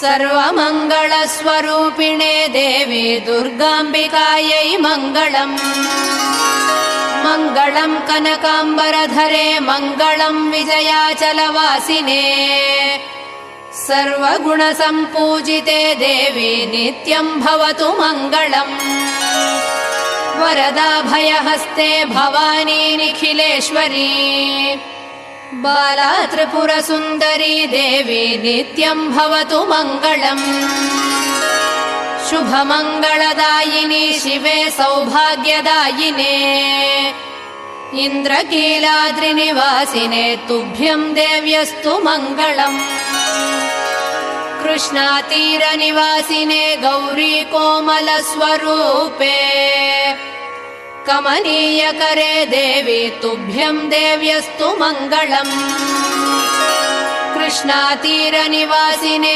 सर्वमङ्गलस्वरूपिणे देवी दुर्गाम्बिकायै मङ्गलम्। मङ्गलम् कनकाम्बरधरे मङ्गलम् विजयाचलवासिने। सर्वगुणसम्पूजिते देवी नित्यम् भवतु मङ्गलम्। वरदाभयहस्ते भवानी निखिलेश्वरी। बाला त्रिपुरसुन्दरी देवी नित्यम् भवतु मङ्गलम्। शुभमङ्गलदायिनी शिवे सौभाग्यदायिने। इन्द्रकीलाद्रिनिवासिने तुभ्यम् देव्यस्तु मङ्गलम्। कृष्णातीरनिवासिने गौरी कोमलस्वरूपे। कमनीयकरे देवी तुभ्यम् देव्यस्तु मङ्गलम्। कृष्णातीरनिवासिने